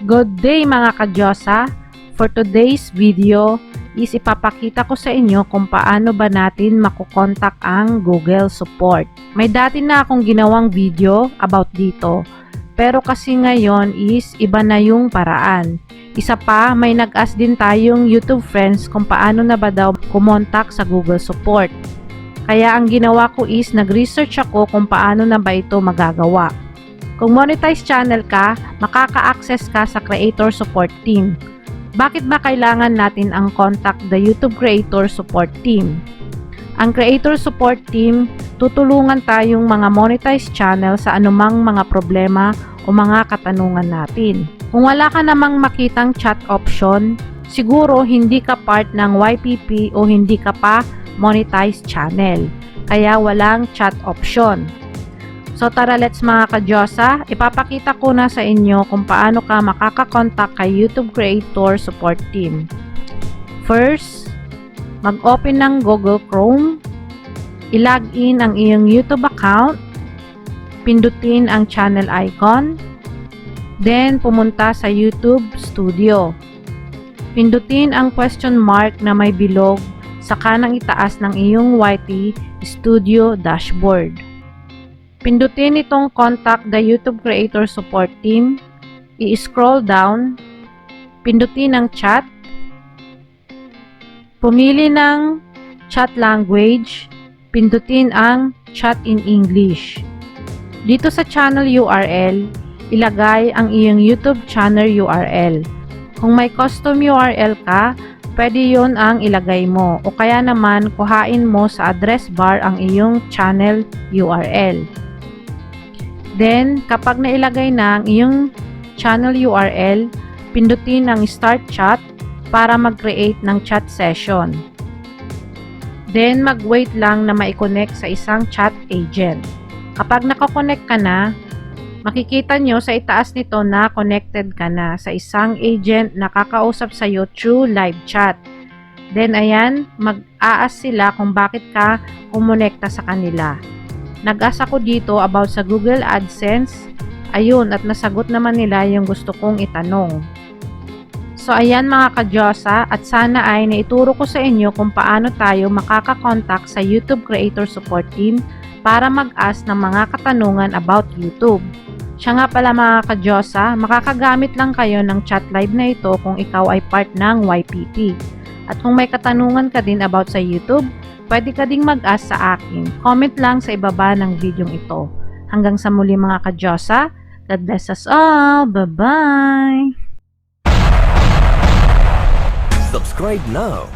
Good day mga ka-Diyosa! For today's video is ipapakita ko sa inyo kung paano ba natin makukontak ang Google Support. May dati na akong ginawang video about dito, pero kasi ngayon is iba na yung paraan. Isa pa, may nag-ask din tayong YouTube friends kung paano na ba daw kumontak sa Google Support. Kaya ang ginawa ko is nag-research ako kung paano na ba ito magagawa. Kung monetized channel ka, makaka-access ka sa Creator Support Team. Bakit ba kailangan natin ang contact the YouTube Creator Support Team? Ang Creator Support Team, tutulungan tayong mga monetized channel sa anumang mga problema o mga katanungan natin. Kung wala ka namang makitang chat option, siguro hindi ka part ng YPP o hindi ka pa monetized channel. Kaya walang chat option. So tara, let's mga ka-Diyosa, ipapakita ko na sa inyo kung paano ka makakakontak kay YouTube Creator Support Team. First, mag-open ng Google Chrome, i-login ang iyong YouTube account, pindutin ang channel icon, then pumunta sa YouTube Studio. Pindutin ang question mark na may bilog sa kanang itaas ng iyong YT Studio dashboard. Pindutin itong Contact the YouTube Creator Support Team, i-scroll down, pindutin ang Chat, pumili ng Chat Language, pindutin ang Chat in English. Dito sa channel URL, ilagay ang iyong YouTube channel URL. Kung may custom URL ka, pwede yon ang ilagay mo o kaya naman kuhain mo sa address bar ang iyong channel URL. Then, kapag nailagay na ang iyong channel URL, pindutin ang Start Chat para mag-create ng chat session. Then, mag-wait lang na ma-connect sa isang chat agent. Kapag nakakonect ka na, makikita nyo sa itaas nito na connected ka na sa isang agent na kakausap sa iyo through live chat. Then, ayan, mag-a-ask sila kung bakit ka kumonekta sa kanila. Nag-ask ako dito about sa Google AdSense. Ayun, at nasagot naman nila yung gusto kong itanong. So, ayan mga ka-Diyosa, at sana ay naituro ko sa inyo kung paano tayo makakakontak sa YouTube Creator Support Team para mag-ask ng mga katanungan about YouTube. Siya nga pala mga ka-Diyosa, makakagamit lang kayo ng chat live na ito kung ikaw ay part ng YPP. At kung may katanungan ka din about sa YouTube, pwede ka ding mag-ask sa akin. Comment lang sa ibaba ng video ito. Hanggang sa muli mga ka-Diyosa, God bless us all. Bye-bye! Subscribe now